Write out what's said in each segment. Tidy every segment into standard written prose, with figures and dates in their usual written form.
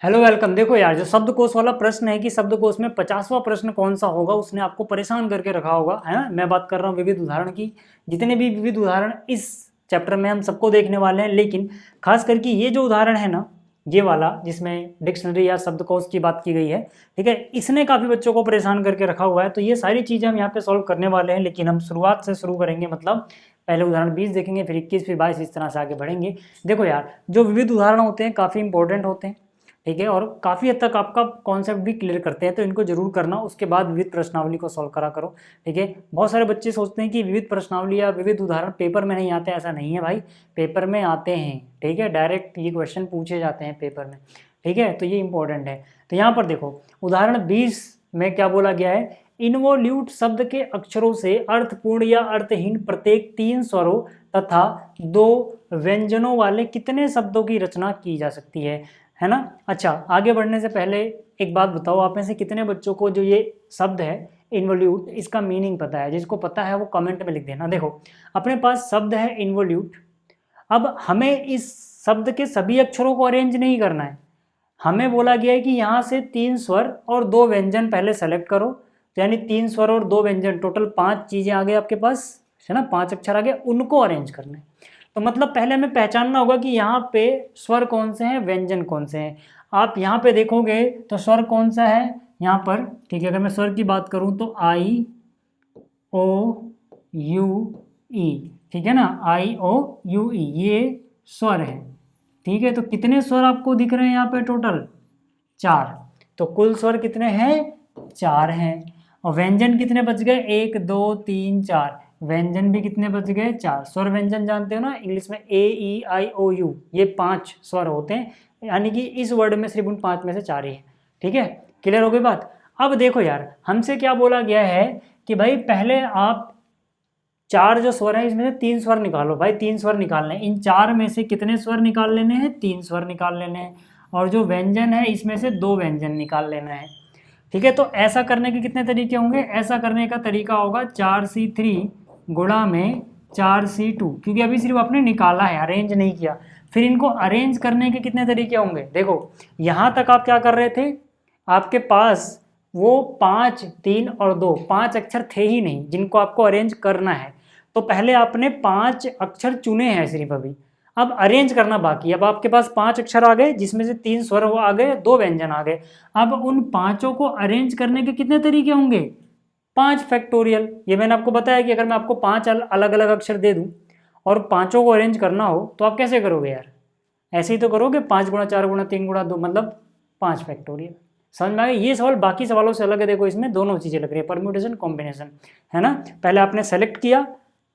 Hello welcome. देखो यार, जो शब्दकोश वाला प्रश्न है कि शब्दकोश में 50वां प्रश्न कौन सा होगा, उसने आपको परेशान करके रखा होगा, है ना। मैं बात कर रहा हूँ विविध उदाहरण की। जितने भी विविध उदाहरण इस चैप्टर में हम सबको देखने वाले हैं, लेकिन खास करके ये जो उदाहरण है ना, ये वाला जिसमें डिक्शनरी या शब्दकोश की बात की गई है, ठीक है, इसने काफ़ी बच्चों को परेशान करके रखा हुआ है। तो ये सारी चीज़ें हम यहाँ पे सॉल्व करने वाले हैं, लेकिन हम शुरुआत से शुरू करेंगे। मतलब पहले उदाहरण 20 देखेंगे, फिर 21, फिर 22, इस तरह से आगे बढ़ेंगे। देखो यार, जो विविध उदाहरण होते हैं काफ़ी इंपॉर्टेंट होते हैं, ठीक है, और काफ़ी हद तक आपका कॉन्सेप्ट भी क्लियर करते हैं, तो इनको जरूर करना। उसके बाद विविध प्रश्नावली को सॉल्व करा करो, ठीक है। बहुत सारे बच्चे सोचते हैं कि विविध प्रश्नावली या विविध उदाहरण पेपर में नहीं आते, ऐसा नहीं है भाई, पेपर में आते हैं, ठीक है। डायरेक्ट ये क्वेश्चन पूछे जाते हैं पेपर में, ठीक है, तो ये इंपॉर्टेंट है। तो यहाँ पर देखो उदाहरण 20 में क्या बोला गया है, इन्वोल्यूट शब्द के अक्षरों से अर्थपूर्ण या अर्थहीन प्रत्येक 3 स्वरों तथा 2 व्यंजनों वाले कितने शब्दों की रचना की जा सकती है ना। अच्छा, आगे बढ़ने से पहले एक बात बताओ, आप में से कितने बच्चों को जो ये शब्द है इन्वोल्यूट, इसका मीनिंग पता है? जिसको पता है वो कमेंट में लिख देना। देखो, अपने पास शब्द है इन्वोल्यूट। अब हमें इस शब्द के सभी अक्षरों को अरेंज नहीं करना है। हमें बोला गया है कि यहाँ से 3 स्वर और 2 व्यंजन पहले सेलेक्ट करो, तो यानी 3 स्वर और 2 व्यंजन, टोटल 5 चीज़ें आ गई आपके पास, है ना, 5 अक्षर आ गए, उनको अरेंज करना है। तो मतलब पहले हमें पहचानना होगा कि यहाँ पे स्वर कौन से हैं, व्यंजन कौन से हैं। आप यहाँ पे देखोगे तो स्वर कौन सा है यहाँ पर, ठीक है। अगर मैं स्वर की बात करूँ तो आई ओ यू ई, ठीक है ना, आई ओ यू ई, ये स्वर है, ठीक है। तो कितने स्वर आपको दिख रहे हैं यहाँ पे? टोटल 4। तो कुल स्वर कितने हैं? 4 हैं। और व्यंजन कितने बच गए? 1 2 3 4। व्यंजन भी कितने बच गए? 4। स्वर व्यंजन जानते हो ना, इंग्लिश में ए ई आई ओ यू, ये 5 स्वर होते हैं, यानी कि इस वर्ड में सिर्फ उन 5 में से 4 ही है, ठीक है। क्लियर हो गई बात? अब देखो यार, हमसे क्या बोला गया है कि भाई पहले आप 4 जो स्वर है इसमें से 3 स्वर निकालो। भाई 3 स्वर निकालने हैं, इन 4 में से कितने स्वर निकाल लेने हैं? 3 स्वर निकाल लेने हैं। और जो व्यंजन है इसमें से 2 व्यंजन निकाल लेना है, ठीक है। तो ऐसा करने के कितने तरीके होंगे? ऐसा करने का तरीका होगा 4C3 गुणा में 4C2, क्योंकि अभी सिर्फ आपने निकाला है, अरेंज नहीं किया। फिर इनको अरेंज करने के कितने तरीके होंगे? देखो, यहाँ तक आप क्या कर रहे थे, आपके पास वो 5 3 और 2 5 अक्षर थे ही नहीं जिनको आपको अरेंज करना है। तो पहले आपने 5 अक्षर चुने हैं सिर्फ, अभी अब अरेंज करना बाकी। अब आपके पास 5 अक्षर आ गए, जिसमें से 3 स्वर वो आ गए, 2 व्यंजन आ गए। अब उन पांचों को अरेंज करने के कितने तरीके होंगे? 5 फैक्टोरियल। ये मैंने आपको बताया कि अगर मैं आपको 5 अलग अलग अक्षर दे दूं और पांचों को अरेंज करना हो तो आप कैसे करोगे यार? ऐसे ही तो करोगे, 5 गुणा 4 गुणा 3 गुणा 2, मतलब 5 फैक्टोरियल। समझ में आ गया? ये सवाल बाकी सवालों से अलग है। देखो, इसमें दोनों चीज़ें लग रही है, परम्यूटेशन कॉम्बिनेशन, है ना। पहले आपने सेलेक्ट किया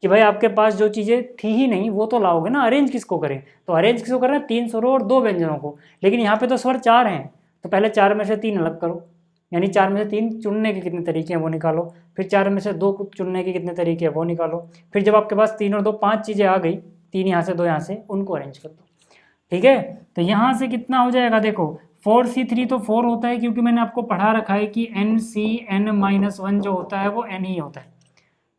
कि भाई आपके पास जो चीज़ें थी ही नहीं वो तो लाओगे ना, अरेंज किसको करें? तो अरेंज किसको करना है? 3 स्वरों और 2 व्यंजनों को। लेकिन यहाँ पे तो स्वर 4 हैं, तो पहले 4 में से 3 अलग करो, यानी 4 में से 3 चुनने के कितने तरीके हैं वो निकालो। फिर 4 में से 2 चुनने के कितने तरीके हैं वो निकालो। फिर जब आपके पास 3 और 2 5 चीज़ें आ गई, 3 यहाँ से 2 यहाँ से, उनको अरेंज कर दो, ठीक है। तो यहाँ से कितना हो जाएगा? देखो 4C3 तो 4 होता है, क्योंकि मैंने आपको पढ़ा रखा है कि NCN-1 जो होता है वो N ही होता है।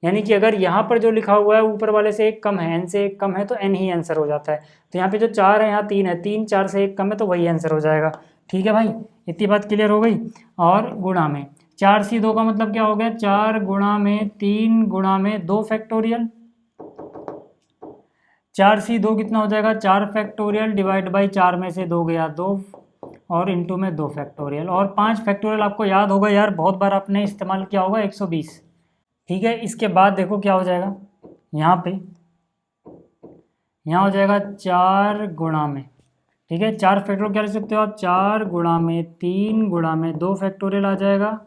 यानी कि अगर यहाँ पर जो लिखा हुआ है ऊपर वाले से एक कम है, N से एक कम है, तो N ही आंसर हो जाता है। तो यहाँ पे जो 4 है, यहाँ 3 है, 3 4 से एक कम है, तो वही आंसर हो जाएगा, ठीक है भाई। इतनी बात क्लियर हो गई। और गुणा में 4C2 का मतलब क्या हो गया? 4 गुणा में 3 गुणा में 2 फैक्टोरियल। 4C2 कितना हो जाएगा? 4 फैक्टोरियल डिवाइड बाई 4 में से 2 गया 2, और इंटू में 2 फैक्टोरियल। और 5 फैक्टोरियल आपको याद होगा यार, बहुत बार आपने इस्तेमाल किया होगा, 120, ठीक है। इसके बाद देखो क्या हो जाएगा यहाँ पे, यहाँ हो जाएगा 4 गुणा में, ठीक है, 4 फैक्टोरियल क्या लिख सकते हो आप? 4 गुणा में 3 गुणा में 2 फैक्टोरियल आ जाएगा।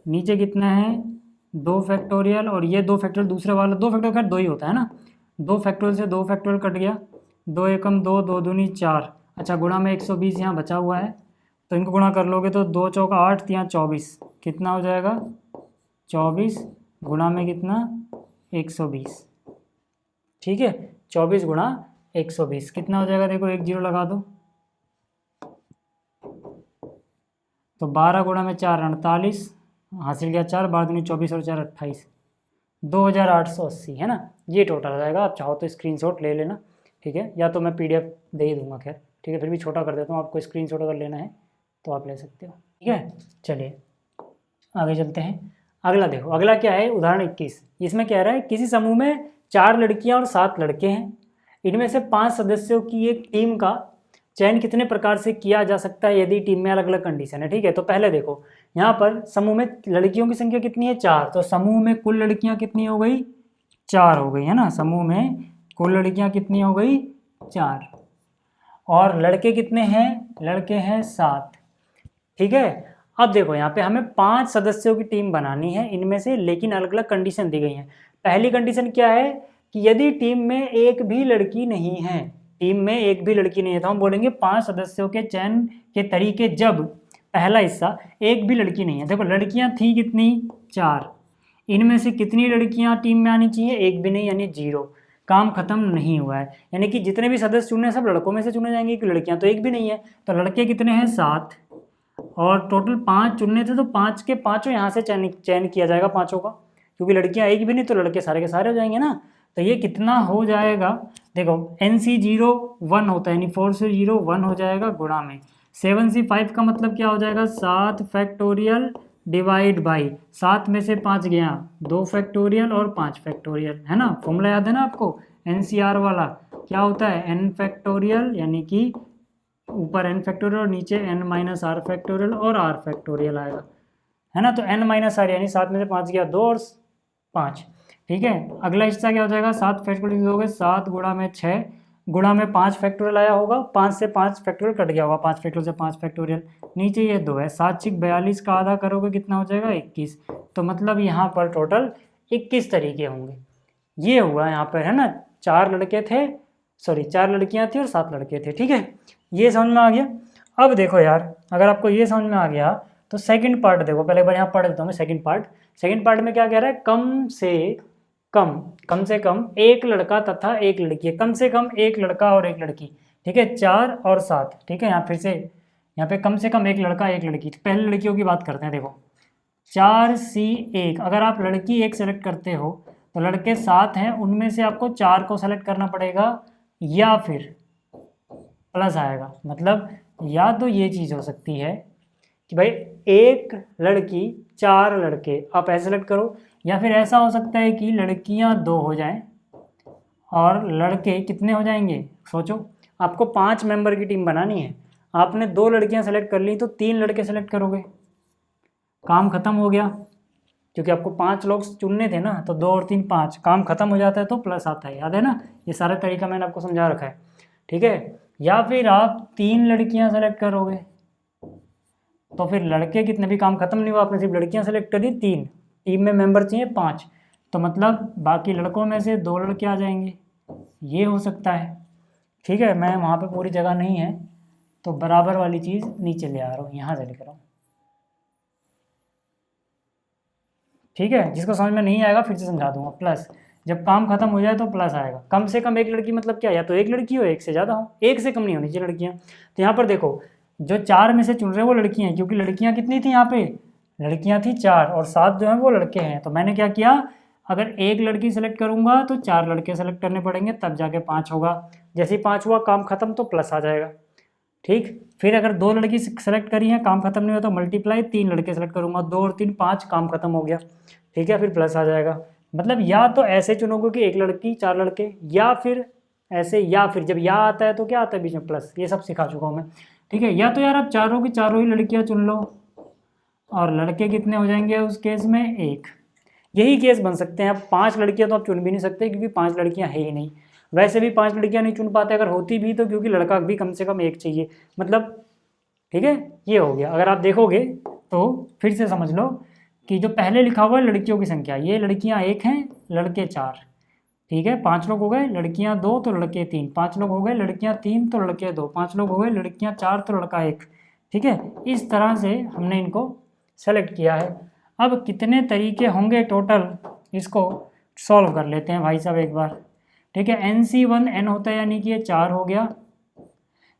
नीचे कितना है? 2 फैक्टोरियल, और ये 2 फैक्टोरियल दूसरे वाला 2 फैक्टोरियल खैर 2 ही होता है ना। 2 फैक्टोरियल से 2 फैक्टोरियल कट गया, 2 एकम 2, 2 दूनी 4। अच्छा, गुणा में 120 यहाँ बचा हुआ है, तो इनको गुणा कर लोगे तो 2 चौका 8, यहाँ 24, कितना हो जाएगा? 24 गुणा में कितना? 120, ठीक है। 24 गुणा 120 कितना हो जाएगा? देखो, 1 0 लगा दो, तो 12 गुणा में 4 48, हासिल गया 4, 12 दूनी 24 और 4 28, 2880, है ना। ये टोटल आ जाएगा। आप चाहो तो स्क्रीनशॉट ले लेना, ठीक है, या तो मैं PDF दे ही दूंगा, खैर ठीक है, फिर भी छोटा कर देता हूँ, आपको स्क्रीनशॉट अगर लेना है तो आप ले सकते हो। ठीक है, चलिए आगे चलते हैं। अगला देखो, अगला क्या है, उदाहरण 21। इसमें कह रहा है किसी समूह में 4 लड़कियां और 7 लड़के हैं, इनमें से 5 सदस्यों की एक टीम का चयन कितने प्रकार से किया जा सकता है यदि टीम में अलग अलग कंडीशन है। ठीक है, तो पहले देखो यहाँ पर समूह में लड़कियों की संख्या कितनी है, 4। तो समूह में कुल लड़कियां कितनी हो गई, 4 हो गई है ना। समूह में कुल लड़कियां कितनी हो गई, 4। और लड़के कितने हैं, लड़के हैं 7। ठीक है, अब देखो यहाँ पे हमें 5 सदस्यों की टीम बनानी है इनमें से, लेकिन अलग अलग कंडीशन दी गई हैं। पहली कंडीशन क्या है कि यदि टीम में एक भी लड़की नहीं है, टीम में एक भी लड़की नहीं है, तो हम बोलेंगे 5 सदस्यों के चयन के तरीके जब, पहला हिस्सा, एक भी लड़की नहीं है। देखो लड़कियां थी कितनी, 4, इनमें से कितनी लड़कियां टीम में आनी चाहिए, एक भी नहीं, यानी 0। काम खत्म नहीं हुआ है, यानी कि जितने भी सदस्य चुने सब लड़कों में से चुने जाएंगे, कि लड़कियां तो एक भी नहीं है। तो लड़के कितने हैं, 7, और टोटल 5 चुनने थे, तो 5 के 5 यहाँ से चयन किया जाएगा 5 का, क्योंकि लड़कियां एक भी नहीं, तो लड़के सारे के सारे हो जाएंगे ना। तो ये कितना हो जाएगा, देखो NC0 1 होता है, यानी 4 से 0 1 हो जाएगा, गुणा में 7C5 का मतलब क्या हो जाएगा, 7 फैक्टोरियल डिवाइड बाई 7 में से 5 गया, 2 फैक्टोरियल और 5 फैक्टोरियल, है ना। फॉर्मूला याद है ना आपको, NCR वाला क्या होता है, n फैक्टोरियल, यानी कि ऊपर n फैक्टोरियल और नीचे n माइनस आर फैक्टोरियल और r फैक्टोरियल आएगा, है ना। तो n माइनस आर, यानी 7 में से 5 गया, 2 और 5। ठीक है, अगला हिस्सा क्या हो जाएगा, 7 फैक्टोरियल हो गए, 7 गुणा में 6 गुणा में 5 फैक्टोरियल आया होगा, 5 से 5 फैक्टोरियल कट गया होगा, 5 फैक्टोरियल से 5 फैक्टोरियल, नीचे ये 2 है, 7 6 42 का आधा करोगे कितना हो जाएगा, 21। तो मतलब यहाँ पर टोटल 21 तरीके होंगे। ये हुआ यहाँ पर, है ना, 4 लड़के थे, सॉरी 4 लड़कियाँ थी और 7 लड़के थे। ठीक है, ये समझ में आ गया। अब देखो यार, अगर आपको ये समझ में आ गया तो सेकंड पार्ट देखो, पहले बार यहाँ पढ़ देता हूँ मैं सेकंड पार्ट। सेकंड पार्ट में क्या कह रहा है, कम से कम एक लड़का तथा एक लड़की है, कम से कम एक लड़का और एक लड़की। ठीक है, 4 और 7। ठीक है, यहाँ फिर से यहाँ पे कम से कम एक लड़का एक लड़की। पहले लड़कियों की बात करते हैं, देखो 4C1। अगर आप लड़की 1 सेलेक्ट करते हो तो लड़के 7 हैं, उनमें से आपको 4 को सेलेक्ट करना पड़ेगा, या फिर प्लस आएगा। मतलब या तो ये चीज़ हो सकती है कि भाई एक लड़की 4 लड़के, आप ऐसे सेलेक्ट करो, या फिर ऐसा हो सकता है कि लड़कियां 2 हो जाएं और लड़के कितने हो जाएंगे। सोचो, आपको 5 मेंबर की टीम बनानी है, आपने 2 लड़कियां सेलेक्ट कर ली, तो 3 लड़के सेलेक्ट करोगे, काम खत्म हो गया, क्योंकि आपको 5 लोग चुनने थे ना। तो 2 और 3 5, काम खत्म हो जाता है तो प्लस आता है, याद है ना। ये सारा तरीका मैंने आपको समझा रखा है। ठीक है, या फिर आप 3 लड़कियां सेलेक्ट करोगे, तो फिर लड़के कितने, भी काम खत्म नहीं हुआ, आपने सिर्फ लड़कियां सेलेक्ट करी 3, टीम में मेंबर चाहिए 5, तो मतलब बाकी लड़कों में से 2 लड़के आ जाएंगे, ये हो सकता है। ठीक है, मैं वहाँ पे पूरी जगह नहीं है तो बराबर वाली चीज़ नीचे ले आ रहा हूँ, यहाँ से लिख रहा हूँ। ठीक है, जिसको समझ में नहीं आएगा फिर से समझा दूंगा। प्लस जब काम खत्म हो जाए तो प्लस आएगा। कम से कम एक लड़की मतलब क्या, या तो एक लड़की हो, एक से ज़्यादा हो, एक से कम नहीं होनी चाहिए लड़कियाँ। तो यहाँ पर देखो, जो 4 में से चुन रहे हैं वो लड़कियाँ हैं, क्योंकि लड़कियाँ कितनी थी यहाँ पे, लड़कियाँ थी 4 और 7 जो हैं वो लड़के हैं। तो मैंने क्या किया, अगर एक लड़की सेलेक्ट करूँगा तो 4 लड़के सेलेक्ट करने पड़ेंगे, तब जाके 5 होगा। जैसे ही 5 हुआ, काम खत्म, तो प्लस आ जाएगा। ठीक, फिर अगर 2 लड़की सेलेक्ट करी है, काम खत्म नहीं हुआ, तो मल्टीप्लाई 3 लड़के सेलेक्ट करूँगा, 2 और 3 5, काम खत्म हो गया। ठीक है, फिर प्लस आ जाएगा। मतलब या तो ऐसे चुनोगे कि एक लड़की 4 लड़के, या फिर ऐसे, या फिर जब या आता है तो क्या आता है बीच में, प्लस। ये सब सिखा चुका हूँ मैं। ठीक है, या तो यार आप चारों की चारों ही लड़कियाँ चुन लो, और लड़के कितने हो जाएंगे उस केस में, 1। यही केस बन सकते हैं। अब 5 लड़कियाँ तो आप चुन भी नहीं सकते, क्योंकि 5 लड़कियाँ है ही नहीं। वैसे भी 5 लड़कियाँ नहीं चुन पाते, अगर होती भी तो, क्योंकि लड़का भी कम से कम 1 चाहिए, मतलब। ठीक है, ये हो गया। अगर आप देखोगे तो फिर से समझ लो कि जो पहले लिखा हुआ है लड़कियों की संख्या, ये लड़कियां 1 हैं, लड़के 4। ठीक है, 5 लोग हो गए, लड़कियां 2 तो लड़के 3, 5 लोग हो गए, लड़कियां 3 तो लड़के 2, 5 लोग हो गए, लड़कियां 4 तो लड़का 1। ठीक है, इस तरह से हमने इनको सेलेक्ट किया है। अब कितने तरीके होंगे टोटल, इसको सॉल्व कर लेते हैं भाई साहब एक बार। ठीक है, NC1 होता है, यानी कि ये 4 हो गया।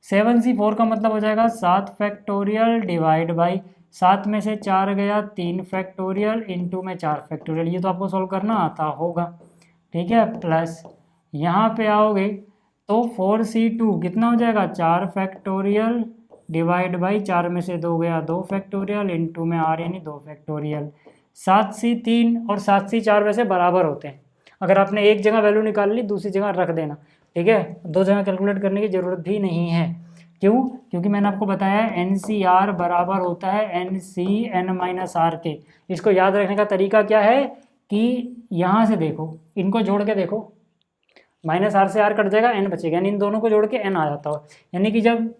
7C4 का मतलब हो जाएगा 7 फैक्टोरियल डिवाइड बाई 7 में से 4 गया, 3 फैक्टोरियल इंटू में 4 फैक्टोरियल। ये तो आपको सॉल्व करना आता होगा। ठीक है, प्लस यहाँ पे आओगे तो 4C2 कितना हो जाएगा, 4 फैक्टोरियल डिवाइड बाई 4 में से 2 गया 2 फैक्टोरियल इंटू में r यानी 2 फैक्टोरियल। 7c3 और 7c4 वैसे बराबर होते हैं। अगर आपने एक जगह वैल्यू निकाल ली दूसरी जगह रख देना, ठीक है, दो जगह कैलकुलेट करने की ज़रूरत भी नहीं है। क्यों? क्योंकि मैंने आपको बताया NCR बराबर होता है NC n-r के। इसको याद रखने का तरीका क्या है कि यहाँ से देखो, इनको जोड़ के देखो, -r से r कट जाएगा, n बचेगा, यानी इन दोनों को जोड़ के n आ जाता हो। यानी कि जब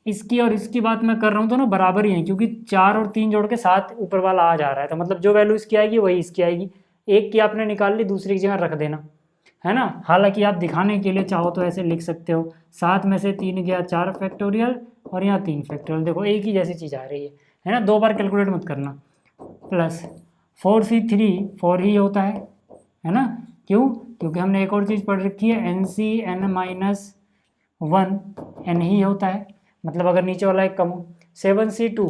इसकी और इसकी बात मैं कर रहा हूँ तो ना बराबर ही है, क्योंकि 4 और 3 जोड़ के 7 ऊपर वाला आ जा रहा है, तो मतलब जो वैल्यू इसकी आएगी वही इसकी आएगी। एक की आपने निकाल ली दूसरी की जगह रख देना, है ना। हालांकि आप दिखाने के लिए चाहो तो ऐसे लिख सकते हो, 7 में से 3 गया 4 फैक्टोरियल और यहाँ 3 फैक्टोरियल, देखो एक ही जैसी चीज़ आ रही है ना, 2 बार कैलकुलेट मत करना। प्लस 4c3 4 ही होता है ना। क्यों? क्योंकि हमने एक और चीज़ पढ़ रखी है NC n-1 n ही होता है, मतलब अगर नीचे वाला एक कम हो। 7c2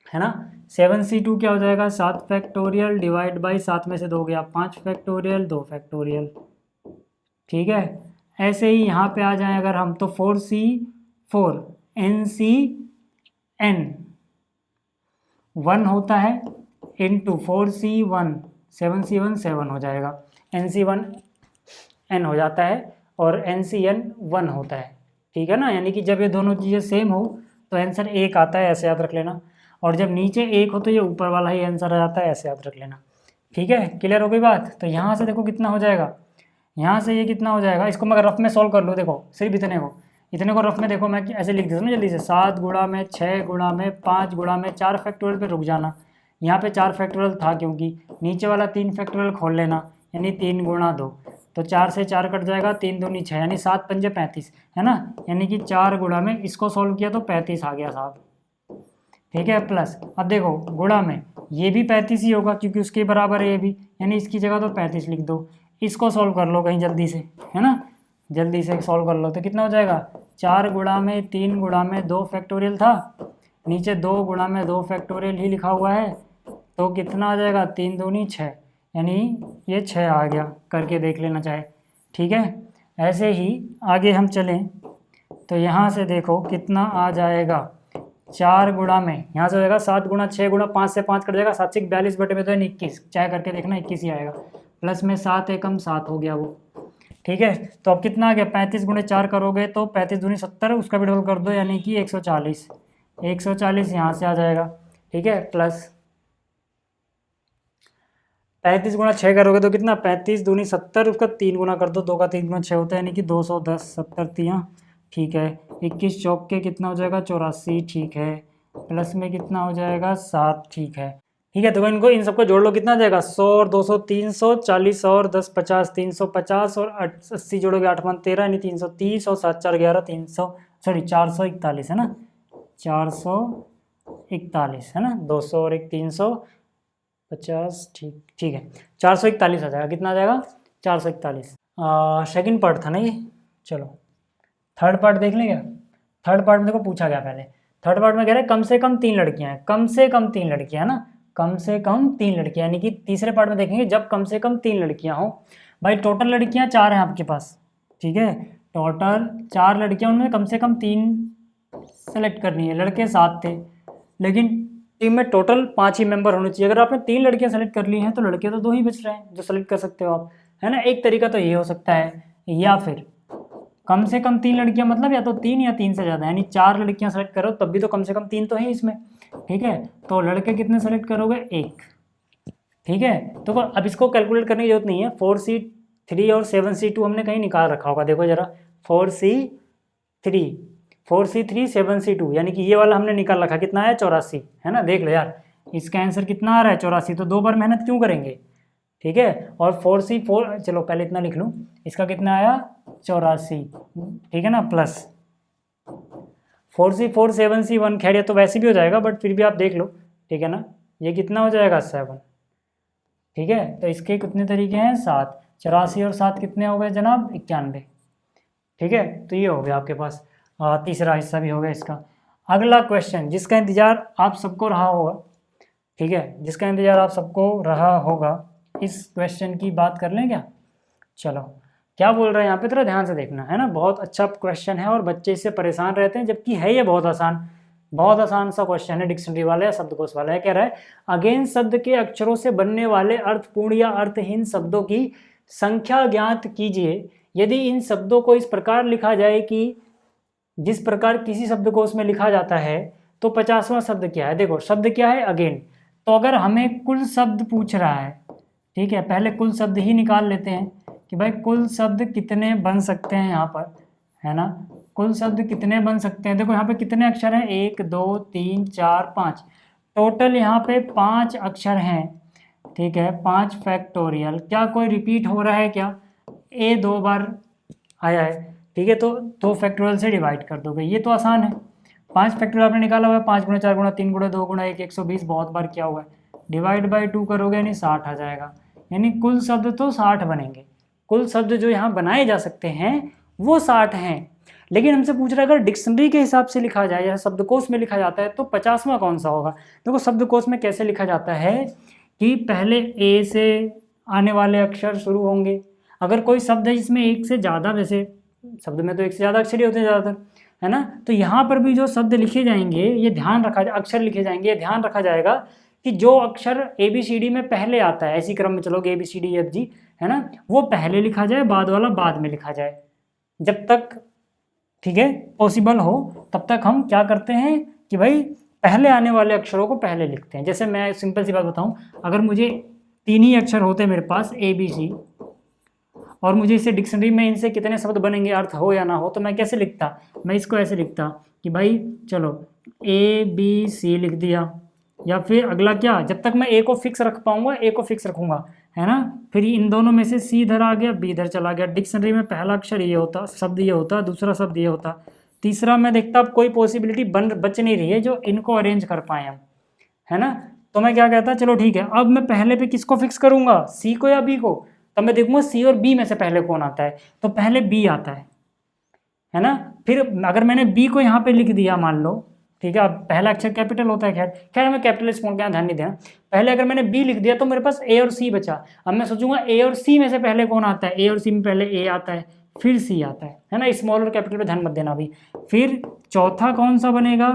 है ना, 7c2 क्या हो जाएगा 7 फैक्टोरियल डिवाइड बाई 7 में से 2 गया 5 फैक्टोरियल 2 फैक्टोरियल, ठीक है। ऐसे ही यहाँ पे आ जाए अगर हम तो 4c4 NC(n)(1) होता है इंटू 4c1 7c1 7 हो जाएगा, NC1 n हो जाता है और NCn 1 होता है, ठीक है ना। यानी कि जब ये दोनों चीज़ें सेम हो तो आंसर 1 आता है, ऐसे याद रख लेना। और जब नीचे 1 हो तो ये ऊपर वाला ही आंसर आ जाता है, ऐसे याद रख लेना, ठीक है। क्लियर हो गई बात? तो यहाँ से देखो कितना हो जाएगा, यहाँ से ये कितना हो जाएगा, इसको मैं रफ में सॉल्व कर लूँ, देखो सिर्फ इतने को रफ में देखो, मैं ऐसे लिख देता हूँ जल्दी से, 7 गुणा में 6 गुणा में 5 गुणा में 4 फैक्टोरियल पे रुक जाना। यहाँ पे 4 फैक्टोरियल था क्योंकि नीचे वाला 3 फैक्टोरियल खोल लेना, यानी 3 गुणा 2, तो 4 से 4 कट जाएगा, 3 दूनी 6 यानी 7 पंजे 35, है ना। यानी कि 4 गुणा में इसको सॉल्व किया तो 35 आ गया साहब, ठीक है। प्लस अब देखो गुणा में ये भी 35 ही होगा क्योंकि उसके बराबर है ये भी, यानी इसकी जगह तो 35 लिख दो। इसको सॉल्व कर लो कहीं जल्दी से, है ना, जल्दी से सॉल्व कर लो तो कितना हो जाएगा, 4 गुणा में 3 गुणा में 2 फैक्टोरियल था, नीचे 2 गुणा में 2 फैक्टोरियल ही लिखा हुआ है, तो कितना आ जाएगा 3 दूनी 6, यानी ये 6 आ गया, करके देख लेना चाहे, ठीक है। ऐसे ही आगे हम चलें तो यहाँ से देखो कितना आ जाएगा, 4 गुणा में यहाँ से हो जाएगा 7 गुणा 6 गुणा 5 से 5 कट जाएगा, 7 से 42 बटे में तो 21, चाहे करके देखना 21 ही आएगा। प्लस में 7 एकम 7 हो गया वो, ठीक है। तो अब कितना आ गया, 35 गुणे 4 करोगे तो 35 दूनी 70, उसका भी डबल कर दो यानी कि 140, 140 यहाँ से आ जाएगा, ठीक है। प्लस 35 गुणा 6 करोगे तो कितना, 35 दूनी 70, उसका 3 गुना कर दो, 2 का 3 गुना 6 होता है, यानी कि 210, 70 3, ठीक है। 21 चौक के कितना हो जाएगा 84, ठीक है। प्लस में कितना हो जाएगा 7, ठीक है, ठीक है। तो इनको इन सबको जोड़ लो, कितना आ जाएगा 100 और 200 340 और 10 50 350 और 80 जोड़ोगे 8 × 13 यानी 330 और 7 4 11 441 है ना, 441 है ना, 200 और 1 350, ठीक है, 441 आ जाएगा, कितना आ जाएगा 441। सेकंड पार्ट था ना ये, चलो थर्ड पार्ट देख लें क्या। थर्ड पार्ट में देखो पूछा गया, पहले थर्ड पार्ट में कह रहे हैं कम से कम 3 लड़कियां हैं, कम से कम 3 लड़कियां है ना, कम से कम 3 लड़कियां, यानी कि तीसरे पार्ट में देखेंगे जब कम से कम 3 लड़कियां हो। भाई टोटल लड़कियां 4 हैं आपके पास, ठीक है, टोटल 4 लड़कियां, उनमें कम से कम 3 सेलेक्ट करनी है, लड़के 7 थे, लेकिन टीम में टोटल 5 ही मेंबर होने चाहिए। अगर आपने 3 लड़कियां सेलेक्ट कर ली हैं तो लड़के तो 2 ही बच रहे हैं जो सेलेक्ट कर सकते हो आप, है ना। एक तरीका तो ये हो सकता है, या फिर कम से कम 3 लड़कियां मतलब या तो 3 या 3 से ज़्यादा, यानी 4 लड़कियां सेलेक्ट करो तब भी तो कम से कम 3 तो है इसमें, ठीक है। तो लड़के कितने सेलेक्ट करोगे, 1, ठीक है। तो अब इसको कैलकुलेट करने की जरूरत नहीं है, 4c3 और 7c2 हमने कहीं निकाल रखा होगा, देखो जरा 4c3 7c2, यानी कि ये वाला हमने निकाल रखा, कितना है 84, है ना। देख लो यार इसका आंसर कितना आ रहा है 84, तो 2 बार मेहनत क्यों करेंगे, ठीक है। और 4c4, चलो पहले इतना लिख लूँ, इसका कितना आया 84, ठीक है ना। प्लस 4c4 7c1, खैर ये तो वैसे भी हो जाएगा बट फिर भी आप देख लो, ठीक है ना। ये कितना हो जाएगा 7, ठीक है। तो इसके कितने तरीके हैं 7, 84 और 7 कितने हो गए जनाब 91, ठीक है। तो ये हो गया आपके पास, तीसरा हिस्सा भी हो गया इसका। अगला क्वेश्चन जिसका इंतजार आप सबको रहा होगा, ठीक है, जिसका इंतजार आप सबको रहा होगा, इस क्वेश्चन की बात कर लें क्या। चलो क्या बोल रहे हैं यहाँ पे, थोड़ा ध्यान से देखना है ना। बहुत अच्छा क्वेश्चन है और बच्चे इससे परेशान रहते हैं, जबकि है ये बहुत आसान सा क्वेश्चन है, डिक्शनरी वाला या शब्दकोश वाला है। कह रहा है अगेंस्ट शब्द के अक्षरों से बनने वाले अर्थपूर्ण या अर्थहीन शब्दों की संख्या ज्ञात कीजिए। यदि इन शब्दों को इस प्रकार लिखा जाए कि जिस प्रकार किसी शब्दकोश में लिखा जाता है, तो 50वां शब्द क्या है। देखो शब्द क्या है, अगेन। तो अगर हमें कुल शब्द पूछ रहा है, ठीक है, पहले कुल शब्द ही निकाल लेते हैं कि भाई कुल शब्द कितने बन सकते हैं यहाँ पर, है ना। कुल शब्द कितने बन सकते हैं। देखो यहाँ पे कितने अक्षर हैं, 1 2 3 4 5, टोटल यहाँ पे 5 अक्षर हैं, ठीक है। 5 फैक्टोरियल, क्या कोई रिपीट हो रहा है क्या, ए 2 बार आया है, ठीक है, तो 2 फैक्टोरियल से डिवाइड कर दोगे, ये तो आसान है। 5 फैक्टोरियल आपने निकाला हुआ है, 5 गुणा 4 गुणा 3 गुणा 2 गुणा 1, 120 बहुत बार क्या हुआ है, डिवाइड बाई 2 करोगे यानी 60 आ जाएगा। यानी कुल शब्द तो 60 बनेंगे। कुल शब्द जो यहाँ बनाए जा सकते हैं वो 60 हैं। लेकिन हमसे पूछ रहा है अगर डिक्शनरी के हिसाब से लिखा जाए या शब्दकोश में लिखा जाता है तो 50वां कौन सा होगा। देखो शब्दकोश में कैसे लिखा जाता है कि पहले ए से आने वाले अक्षर शुरू होंगे। अगर कोई शब्द है जिसमें एक से ज़्यादा, वैसे शब्द में तो एक से ज़्यादा अक्षर ही होते हैं ज़्यादातर, है ना, तो यहाँ पर भी जो शब्द लिखे जाएंगे ये ध्यान रखा जाए, अक्षर लिखे जाएंगे ये ध्यान रखा जाएगा कि जो अक्षर ABCD में पहले आता है, ऐसी क्रम में चलोगे ABCDEFG, है ना, वो पहले लिखा जाए, बाद वाला बाद में लिखा जाए। जब तक, ठीक है, पॉसिबल हो तब तक हम क्या करते हैं कि भाई पहले आने वाले अक्षरों को पहले लिखते हैं। जैसे मैं सिंपल सी बात बताऊं, अगर मुझे 3 ही अक्षर होते मेरे पास ABC, और मुझे इसे डिक्शनरी में इनसे कितने शब्द बनेंगे, अर्थ हो या ना हो, तो मैं कैसे लिखता, मैं इसको ऐसे लिखता कि भाई चलो ABC लिख दिया, या फिर अगला क्या, जब तक मैं ए को फिक्स रख पाऊंगा ए को फिक्स रखूंगा, है ना, फिर इन दोनों में से सी इधर आ गया बी इधर चला गया। डिक्शनरी में पहला अक्षर ये होता, शब्द ये होता, दूसरा शब्द ये होता, तीसरा मैं देखता अब कोई पॉसिबिलिटी बच नहीं रही है जो इनको अरेंज कर पाए हम, है ना। तो मैं क्या कहता, चलो ठीक है, अब मैं पहले पे किसको फिक्स करूंगा, सी को या बी को। तब मैं देखूंगा सी और बी में से पहले कौन आता है, तो पहले बी आता है ना। फिर अगर मैंने बी को यहाँ पे लिख दिया मान लो, ठीक है, अब पहला अक्षर कैपिटल होता है, खैर हमें कैपिटल स्मॉल का ध्यान नहीं देना। पहले अगर मैंने बी लिख दिया तो मेरे पास ए और सी बचा। अब मैं सोचूंगा ए और सी में से पहले कौन आता है, ए और सी में पहले ए आता है फिर सी आता है ना। स्मॉल और कैपिटल पे ध्यान मत देना अभी। फिर चौथा कौन सा बनेगा,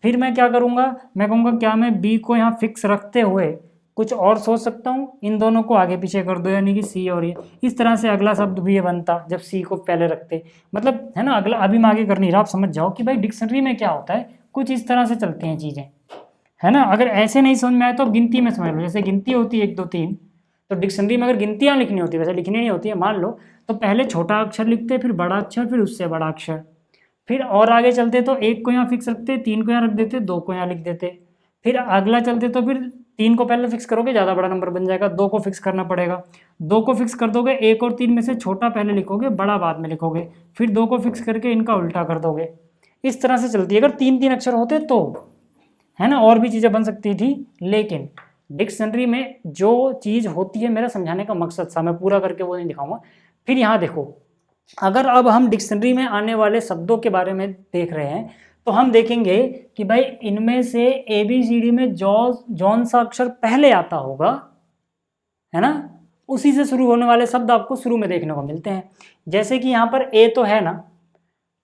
फिर मैं क्या करूंगा, मैं कहूँगा क्या मैं बी को यहाँ फिक्स रखते हुए कुछ और सोच सकता हूँ, इन दोनों को आगे पीछे कर दो, यानी कि सी और ये। इस तरह से अगला शब्द भी ये बनता जब सी को पहले रखते, मतलब है ना। अगला अभी मैं आगे कर नहीं रहा, आप समझ जाओ कि भाई डिक्शनरी में क्या होता है, कुछ इस तरह से चलती हैं चीज़ें, है ना। अगर ऐसे नहीं समझ में आए तो आप गिनती में समझ लो, जैसे गिनती होती है 1 2 3, तो डिक्शनरी में अगर गिनतियाँ लिखनी होती है, वैसे लिखनी नहीं होती है मान लो, तो पहले छोटा अक्षर लिखते, फिर बड़ा अक्षर, फिर उससे बड़ा अक्षर, फिर और आगे चलते तो 1 को यहाँ फिक्स रखते, 3 को यहाँ रख देते, 2 को यहाँ लिख देते, फिर अगला चलते तो फिर 3 को पहले फिक्स करोगे ज़्यादा बड़ा नंबर बन जाएगा, 2 को फिक्स करना पड़ेगा, 2 को फिक्स कर दोगे, 1 और 3 में से छोटा पहले लिखोगे बड़ा बाद में लिखोगे, फिर 2 को फिक्स करके इनका उल्टा कर दोगे। इस तरह से चलती है अगर 3 अक्षर होते तो, है ना। और भी चीज़ें बन सकती थी, लेकिन डिक्शनरी में जो चीज़ होती है, मेरा समझाने का मकसद था, मैं पूरा करके वो नहीं दिखाऊंगा। फिर यहाँ देखो, अगर अब हम डिक्शनरी में आने वाले शब्दों के बारे में देख रहे हैं तो हम देखेंगे कि भाई इनमें से ABCD में जौन सा अक्षर पहले आता होगा, है ना, उसी से शुरू होने वाले शब्द आपको शुरू में देखने को मिलते हैं। जैसे कि यहाँ पर ए तो है ना,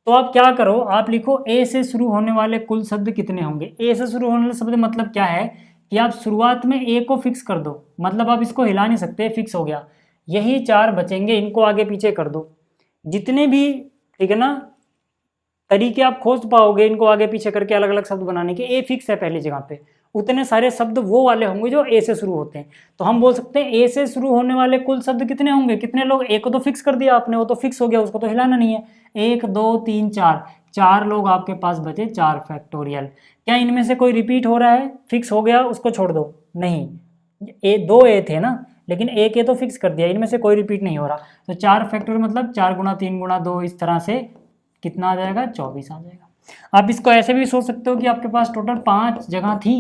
तो आप क्या करो, आप लिखो ए से शुरू होने वाले कुल शब्द कितने होंगे। ए से शुरू होने वाले शब्द मतलब क्या है कि आप शुरुआत में ए को फिक्स कर दो, मतलब आप इसको हिला नहीं सकते, फिक्स हो गया। यही 4 बचेंगे, इनको आगे पीछे कर दो। जितने भी, ठीक है ना, तरीके आप खोज पाओगे इनको आगे पीछे करके अलग अलग शब्द बनाने के, ए फिक्स है पहली जगह पे, उतने सारे शब्द वो वाले होंगे जो ए से शुरू होते हैं। तो हम बोल सकते हैं ए से शुरू होने वाले कुल शब्द कितने होंगे, कितने लोग, ए को तो फिक्स कर दिया आपने, वो तो फिक्स हो गया, उसको तो हिलाना नहीं है। 1 2 3 4 लोग आपके पास बचे, 4 फैक्टोरियल। क्या इनमें से कोई रिपीट हो रहा है, फिक्स हो गया, उसको छोड़ दो, नहीं, 2 ए थे ना, लेकिन एक ए तो फिक्स कर दिया, इनमें से कोई रिपीट नहीं हो रहा। तो 4 फैक्टोरियल मतलब 4 गुणा 3 गुणा 2, इस तरह से कितना आ जाएगा, 24 आ जाएगा। आप इसको ऐसे भी सोच सकते हो कि आपके पास टोटल 5 जगह थी,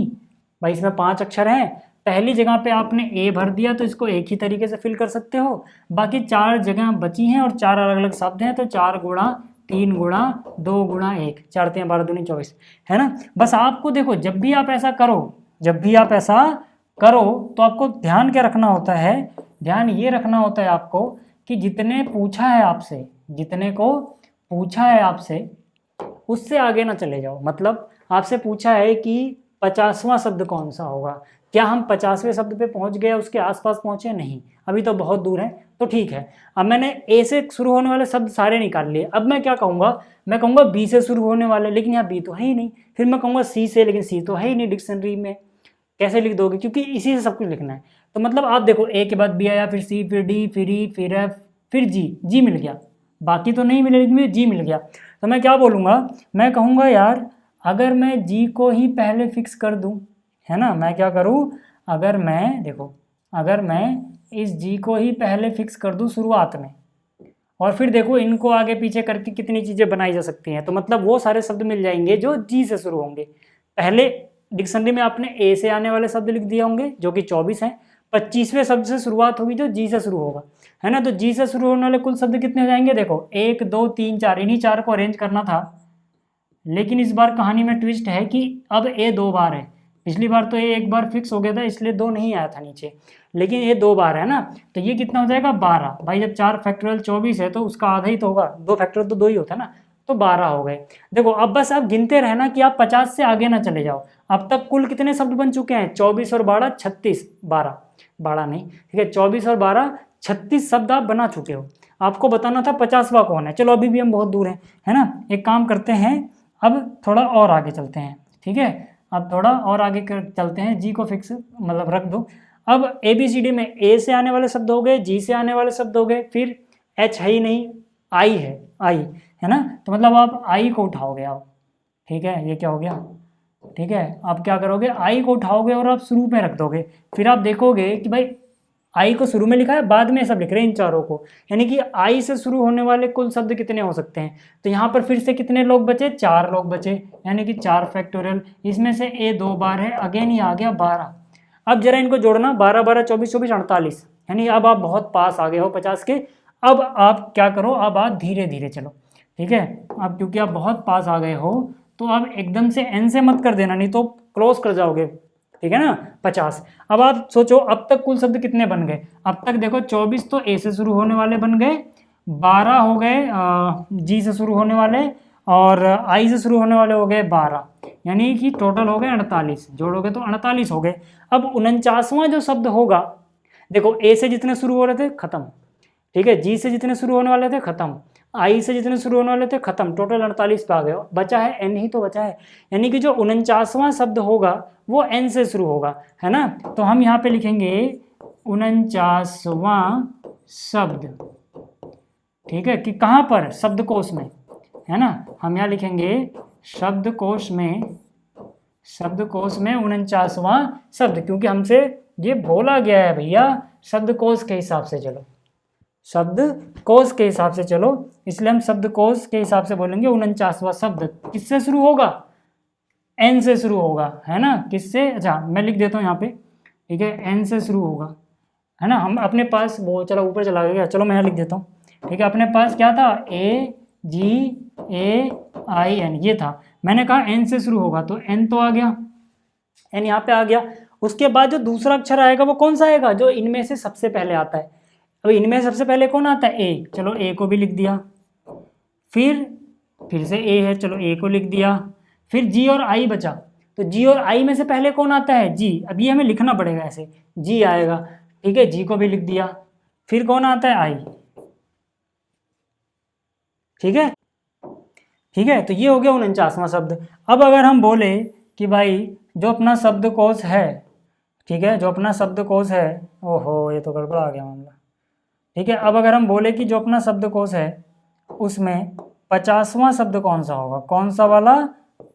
भाई इसमें 5 अक्षर हैं, पहली जगह पे आपने ए भर दिया तो इसको एक ही तरीके से फिल कर सकते हो, बाकी 4 जगह बची हैं और 4 अलग अलग शब्द हैं, तो 4 गुणा 3 गुणा 2 गुणा 1, 4 3 12 दूनी 24, है ना। बस आपको देखो, जब भी आप ऐसा करो तो आपको ध्यान क्या रखना होता है, ध्यान ये रखना होता है आपको कि जितने पूछा है आपसे, जितने को पूछा है आपसे उससे आगे ना चले जाओ। मतलब आपसे पूछा है कि 50वां शब्द कौन सा होगा, क्या हम 50वें शब्द पे पहुंच गए, उसके आसपास पहुंचे? नहीं, अभी तो बहुत दूर है। तो ठीक है, अब मैंने ए से शुरू होने वाले शब्द सारे निकाल लिए। अब मैं क्या कहूँगा, मैं कहूँगा बी से शुरू होने वाले, लेकिन यहाँ बी तो है ही नहीं। फिर मैं कहूँगा सी से, लेकिन सी तो है ही नहीं डिक्शनरी में। कैसे लिख दोगे, क्योंकि इसी से सब कुछ लिखना है। तो मतलब आप देखो, ए के बाद बी आया, फिर सी, फिर डी, फिर ई, फिर एफ, फिर जी। जी मिल गया, बाकी तो नहीं मिले लेकिन मुझे जी मिल गया। तो मैं क्या बोलूँगा, मैं कहूँगा यार अगर मैं जी को ही पहले फिक्स कर दूँ, है ना, मैं क्या करूँ, अगर मैं देखो, अगर मैं इस जी को ही पहले फिक्स कर दूँ शुरुआत में, और फिर देखो इनको आगे पीछे करके कितनी चीज़ें बनाई जा सकती हैं। तो मतलब वो सारे शब्द मिल जाएंगे जो जी से शुरू होंगे। पहले डिक्शनरी में आपने ए से आने वाले शब्द लिख दिए होंगे जो कि 24 हैं। 25वें शब्द से शुरुआत होगी जो जी से शुरू होगा, है ना। तो जी से शुरू होने वाले कुल शब्द कितने हो जाएंगे, देखो 1 2 3 4, इन्हीं 4 को अरेंज करना था। लेकिन इस बार कहानी में ट्विस्ट है कि अब ए 2 बार है। पिछली बार तो ये 1 बार फिक्स हो गया था, इसलिए 2 नहीं आया था नीचे, लेकिन ये 2 बार है ना। तो ये कितना हो जाएगा, 12। भाई जब 4 फैक्टोरियल 24 है तो उसका आधा ही तो होगा, 2 फैक्टोरियल तो 2 ही होता है ना। तो 12 हो गए। देखो अब बस आप गिनते रहना कि आप 50 से आगे ना चले जाओ। अब तक कुल कितने शब्द बन चुके हैं, 24 और 12 36, 12 12 नहीं, ठीक है, 24 और 12 36 शब्द आप बना चुके हो। आपको बताना था 50वां कौन है। चलो अभी भी हम बहुत दूर हैं, है ना। एक काम करते हैं, अब थोड़ा और आगे चलते हैं, ठीक है। अब थोड़ा और आगे चलते हैं, जी को फिक्स मतलब रख दो। अब ए बी सी डी में ए से आने वाले शब्द हो गए, जी से आने वाले शब्द हो गए, फिर एच है ही नहीं, आई है, आई, है ना। तो मतलब आप आई को उठाओगे आप, ठीक है, ये क्या हो गया, ठीक है। आप क्या करोगे, आई को उठाओगे और आप शुरू में रख दोगे। फिर आप देखोगे कि भाई आई को शुरू में लिखा है, बाद में सब लिख रहे हैं इन चारों को, यानी कि आई से शुरू होने वाले कुल शब्द कितने हो सकते हैं। तो यहाँ पर फिर से कितने लोग बचे, 4 लोग बचे, यानी कि 4 फैक्टोरियल। इसमें से ए 2 बार है, अगेन ये आ गया 12। अब जरा इनको जोड़ना, 12 12 24 24 48, यानी अब आप बहुत पास आ गए हो 50 के। अब आप क्या करो, अब आप धीरे धीरे चलो, ठीक है। अब क्योंकि आप बहुत पास आ गए हो तो अब एकदम से एन से मत कर देना, नहीं तो क्रॉस कर जाओगे, ठीक है ना, 50। अब आप सोचो अब तक कुल शब्द कितने बन गए। अब तक देखो 24 तो ए से शुरू होने वाले बन गए, 12 हो गए जी से शुरू होने वाले, और आई से शुरू होने वाले हो गए 12, यानी कि टोटल हो गए 48। जोड़ोगे तो 48 हो गए। अब 49वां जो शब्द होगा, देखो ए से जितने शुरू हो रहे थे खत्म, ठीक है, जी से जितने शुरू होने वाले थे खत्म, आई से जितने शुरू होने वाले थे खत्म, टोटल 48 पे आ गए। बचा है एन ही तो बचा है, यानी कि जो 49वां शब्द होगा वो एन से शुरू होगा, है ना। तो हम यहाँ पे लिखेंगे 49वां शब्द, ठीक है, कि कहाँ पर, शब्दकोश में, है ना। हम यहाँ लिखेंगे शब्दकोश में, शब्दकोश में 49वां शब्द, क्योंकि हमसे ये बोला गया है भैया शब्दकोश के हिसाब से चलो, शब्दकोश के हिसाब से चलो, इसलिए हम शब्दकोश के हिसाब से बोलेंगे 49वां शब्द किससे शुरू होगा, एन से शुरू होगा, है ना। किससे, अच्छा मैं लिख देता हूँ यहाँ पे, ठीक है, एन से शुरू होगा, है ना। हम अपने पास वो चलो ऊपर चला गया, चलो मैं यहाँ लिख देता हूँ, ठीक है। अपने पास क्या था, ए जी ए आई एन, ये था। मैंने कहा एन से शुरू होगा, तो एन तो आ गया, एन यहाँ पे आ गया। उसके बाद जो दूसरा अक्षर आएगा वो कौन सा आएगा, जो इनमें से सबसे पहले आता है। अब इनमें सबसे पहले कौन आता है, ए, चलो ए को भी लिख दिया। फिर से ए है, चलो ए को लिख दिया। फिर जी और आई बचा, तो जी और आई में से पहले कौन आता है, जी। अब ये हमें लिखना पड़ेगा ऐसे, जी आएगा, ठीक है, जी को भी लिख दिया। फिर कौन आता है, आई, ठीक है, ठीक है। तो ये हो गया 49वां शब्द। अब अगर हम बोले कि भाई जो अपना शब्दकोश है, ठीक है, जो अपना शब्दकोश है, ओहो ये तो गड़बड़ आ गया मामला, ठीक है। अब अगर हम बोले कि जो अपना शब्दकोश है उसमें 50वां शब्द कौन सा होगा, कौन सा वाला,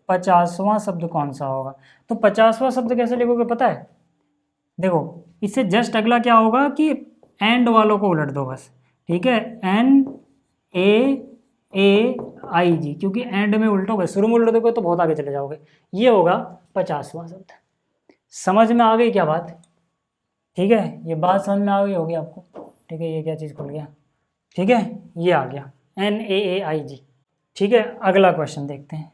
50वां शब्द कौन सा होगा। तो 50वां शब्द कैसे लिखोगे पता है, देखो इससे जस्ट अगला क्या होगा कि एंड वालों को उलट दो बस, ठीक है, एन ए आई जी, क्योंकि एंड में उल्टोगे, शुरू में उल्ट दोगे तो बहुत आगे चले जाओगे। ये होगा 50वां शब्द। समझ में आ गई क्या बात, ठीक है, ये बात समझ में आ गई होगी आपको, ठीक है। ये क्या चीज़ खुल गया, ठीक है, ये आ गया NAAIG, ठीक है। अगला क्वेश्चन देखते हैं।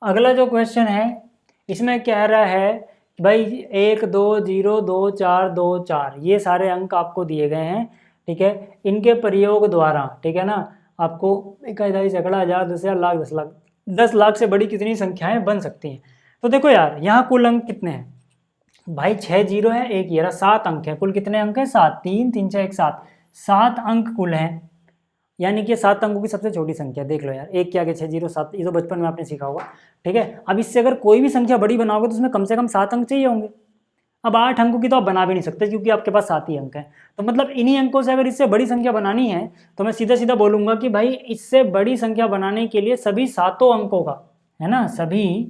अगला जो क्वेश्चन है इसमें कह रहा है भाई 1 2 0 2 4 2 4 ये सारे अंक आपको दिए गए हैं। ठीक है, इनके प्रयोग द्वारा, ठीक है ना, आपको इकाई, दहाई, सैकड़ा, हजार, 10,000, लाख, 10 लाख, 10 लाख से बड़ी कितनी संख्याएं बन सकती हैं। तो देखो यार यहाँ कुल अंक कितने हैं भाई, 6 जीरो है, एक ये रहा, 7 अंक है। कुल कितने अंक है? 7, 3 3 6 1 7, 7 अंक कुल हैं। यानी कि 7 अंकों की सबसे छोटी संख्या देख लो यार, एक के आगे 6 जीरो 7, ये तो बचपन में आपने सीखा होगा, ठीक है। अब इससे अगर कोई भी संख्या बड़ी बनाओगे तो उसमें कम से कम 7 अंक चाहिए होंगे। अब 8 अंकों की तो आप बना भी नहीं सकते क्योंकि आपके पास 7 ही अंक हैं। तो मतलब इन्हीं अंकों से अगर इससे बड़ी संख्या बनानी है तो मैं सीधा सीधा बोलूंगा कि भाई इससे बड़ी संख्या बनाने के लिए सभी 7 अंकों का, है ना, सभी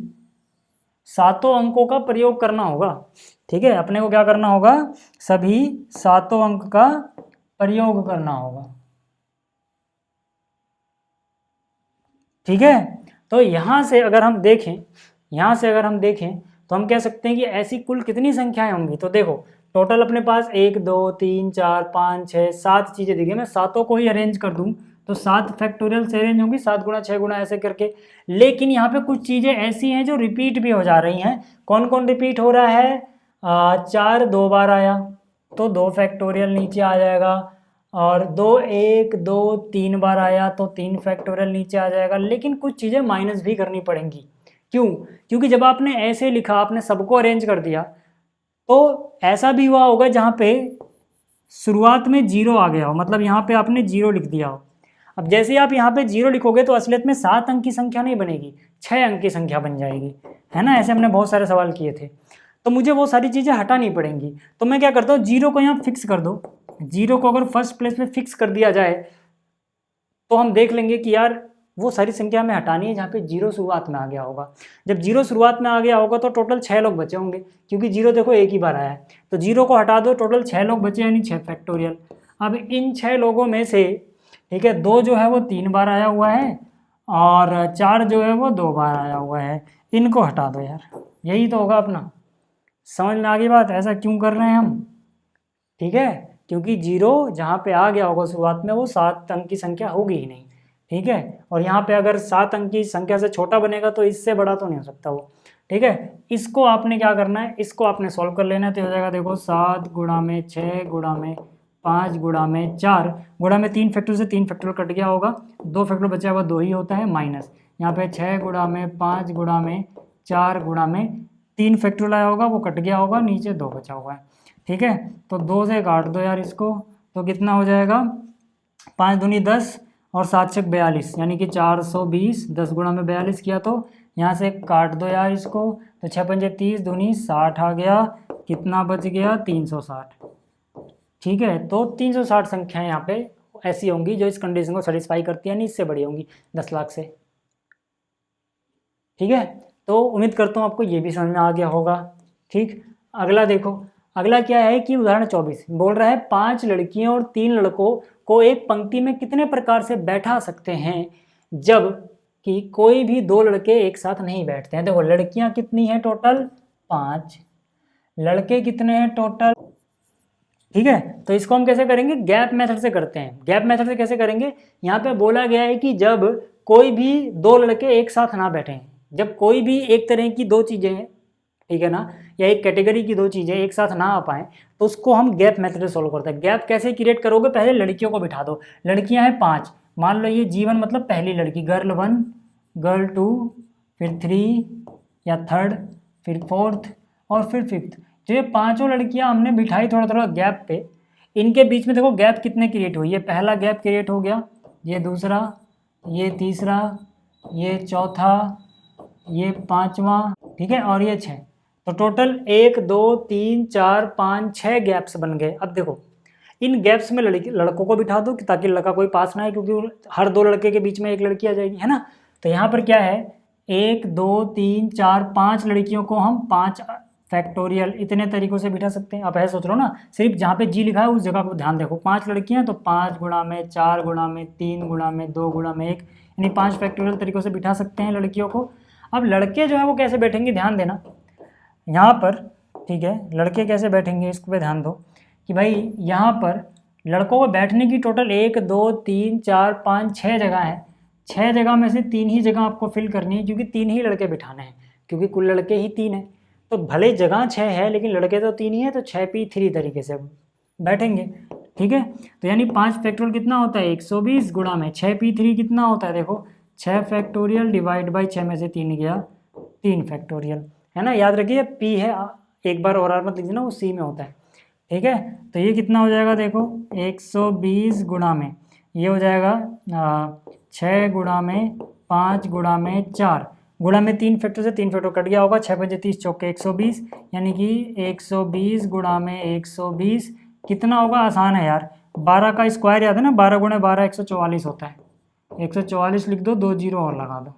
7 अंकों का प्रयोग करना होगा, ठीक है। अपने को क्या करना होगा? सभी 7 अंक का प्रयोग करना होगा, ठीक है। तो यहां से अगर हम देखें, तो हम कह सकते हैं कि ऐसी कुल कितनी संख्याएं होंगी। तो देखो टोटल अपने पास 1 2 3 4 5 6 7 चीजें दी गई। मैं 7 को ही अरेंज कर दूं तो 7 फैक्टोरियल से अरेंज होंगी, 7 गुणा 6 गुणा ऐसे करके। लेकिन यहाँ पे कुछ चीजें ऐसी हैं जो रिपीट भी हो जा रही हैं। कौन कौन रिपीट हो रहा है? 4 2 बार आया तो 2 फैक्टोरियल नीचे आ जाएगा, और 2 1 2 3 बार आया तो 3 फैक्टोरियल नीचे आ जाएगा। लेकिन कुछ चीज़ें माइनस भी करनी पड़ेंगी। क्यों? क्योंकि जब आपने ऐसे लिखा, आपने सबको अरेंज कर दिया, तो ऐसा भी हुआ होगा जहाँ पे शुरुआत में 0 आ गया हो, मतलब यहाँ पे आपने 0 लिख दिया हो। अब जैसे ही आप यहाँ पे 0 लिखोगे तो असलियत में 7 अंक की संख्या नहीं बनेगी, 6 अंक की संख्या बन जाएगी, है ना। ऐसे हमने बहुत सारे सवाल किए थे। तो मुझे वो सारी चीज़ें हटानी पड़ेंगी। तो मैं क्या करता हूँ, 0 को यहाँ फिक्स कर दो। 0 को अगर फर्स्ट प्लेस में फिक्स कर दिया जाए तो हम देख लेंगे कि यार वो सारी संख्या हमें हटानी है जहाँ पे 0 शुरुआत में आ गया होगा। जब 0 शुरुआत में आ गया होगा तो टोटल 6 लोग बचे होंगे, क्योंकि 0 देखो एक ही बार आया है। तो 0 को हटा दो, टोटल 6 लोग बचे, यानी 6 फैक्टोरियल। अब इन 6 लोगों में से, ठीक है, 2 जो है वो 3 बार आया हुआ है और 4 जो है वो 2 बार आया हुआ है। इनको हटा दो यार, यही तो होगा अपना। समझ में आ गई बात? ऐसा क्यों कर रहे हैं हम? ठीक है, क्योंकि 0 जहाँ पे आ गया होगा शुरुआत में वो 7 अंक की संख्या होगी ही नहीं, ठीक है। और यहाँ पे अगर 7 अंक की संख्या से छोटा बनेगा तो इससे बड़ा तो नहीं हो सकता वो, ठीक है। इसको आपने क्या करना है, इसको आपने सॉल्व कर लेना है। तो हो जाएगा देखो 7 गुणा में 6 गुणा में 5 गुणा में 4 गुणा में 3 फैक्टर से 3 फैक्टर कट गया होगा, 2 फैक्टर बचा हुआ 2 ही होता है, माइनस यहाँ पे 6 गुणा में 5 गुणा में 4 गुणा में 3 फैक्टर आया होगा, वो कट गया होगा, नीचे 2 बचा हुआ है, ठीक है। तो 2 से काट दो यार इसको, तो कितना हो जाएगा? 5 दूनी 10 और 7 छक 42, यानी कि 420। 10 गुणा में 42 किया तो यहाँ से काट दो यार इसको, तो 6 पंजे 30 दूनी 60 आ गया। कितना बच गया? 360, ठीक है। तो 360 संख्याएं यहाँ पे ऐसी होंगी जो इस कंडीशन को सेटिस्फाई करती है, यानी इससे बड़ी होंगी 10 लाख से, ठीक है। तो उम्मीद करता हूँ आपको ये भी समझ में आ गया होगा, ठीक। अगला देखो, अगला क्या है कि उदाहरण 24 बोल रहा है 5 लड़कियों और 3 लड़कों को एक पंक्ति में कितने प्रकार से बैठा सकते हैं जब कि कोई भी 2 लड़के एक साथ नहीं बैठते हैं। देखो लड़कियां कितनी हैं टोटल? 5, लड़के कितने हैं टोटल? ठीक है। तो इसको हम कैसे करेंगे? गैप मेथड से करते हैं। गैप मेथड से कैसे करेंगे? यहाँ पे बोला गया है कि जब कोई भी 2 लड़के एक साथ ना बैठे, जब कोई भी एक तरह की 2 चीजें हैं, ठीक है ना, या एक कैटेगरी की 2 चीजें एक साथ ना आ पाए, तो उसको हम गैप मेथड से सोल्व करते हैं। गैप कैसे क्रिएट करोगे? पहले लड़कियों को बिठा दो। लड़कियां हैं 5, मान लो ये G1 मतलब पहली लड़की, गर्ल 1, गर्ल 2, फिर 3 या थर्ड, फिर 4th और फिर 5th। जो ये 5 लड़कियां हमने बिठाई थोड़ा थोड़ा गैप पे, इनके बीच में देखो गैप कितने क्रिएट हुए। ये पहला गैप क्रिएट हो गया, ये दूसरा, ये तीसरा, ये चौथा, ये 5वां, ठीक है, और ये 6। तो टोटल 1 2 3 4 5 6 गैप्स बन गए। अब देखो इन गैप्स में लड़कों को बिठा दो ताकि लड़का कोई पास ना है, क्योंकि हर 2 लड़के के बीच में एक लड़की आ जाएगी, है ना। तो यहाँ पर क्या है, 1 2 3 4 5 लड़कियों को हम 5 फैक्टोरियल इतने तरीकों से बिठा सकते हैं। आप ऐसे सोच लो ना, सिर्फ जहाँ पे G लिखा है उस जगह को ध्यान देखो। 5 लड़कियाँ तो 5 गुणा में 4 गुणा में 3 गुणा में 2 गुणा में 1, यानी 5 फैक्टोरियल तरीकों से बिठा सकते हैं लड़कियों को। अब लड़के जो है वो कैसे बैठेंगे, ध्यान देना यहाँ पर, ठीक है। लड़के कैसे बैठेंगे इस पे ध्यान दो कि भाई यहाँ पर लड़कों को बैठने की टोटल 1 2 3 4 5 6 जगह है। 6 जगह में से 3 ही जगह आपको फिल करनी है, क्योंकि 3 ही लड़के बिठाने हैं, क्योंकि कुल लड़के ही 3 हैं। तो भले जगह 6 है लेकिन लड़के तो 3 ही है, तो 6p3 तरीके से बैठेंगे। ठीक है। तो यानी 5 फैक्टोरियल कितना होता है 120 गुणा में 6p3 कितना होता है, देखो 6 फैक्टोरियल डिवाइड बाई 6 में से 3 गया 3 फैक्टोरियल, है ना। याद रखिए p है, एक बार और मत लीजिए ना, वो c में होता है, ठीक है। तो ये कितना हो जाएगा देखो 120 गुणा में, ये हो जाएगा 6 गुणा में 5 गुणा में 4 गुणा में 3 फैक्टर से 3 फैक्टर कट गया होगा, 6 पंजे 30 चौके 120, यानी कि 120 गुणा में 120 कितना होगा, आसान है यार, 12 का स्क्वायर याद है ना, 12 गुणे 12 144 होता है, 144 लिख दो, 2 जीरो और लगा दो,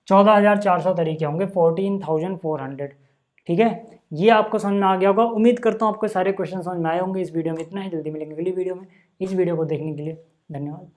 14,400 तरीके होंगे, 14,400, ठीक है। ये आपको समझ में आ गया होगा, उम्मीद करता हूँ आपको सारे क्वेश्चन समझ में आए होंगे। इस वीडियो में इतना ही, जल्दी मिलेंगे अगली वीडियो में। इस वीडियो को देखने के लिए धन्यवाद।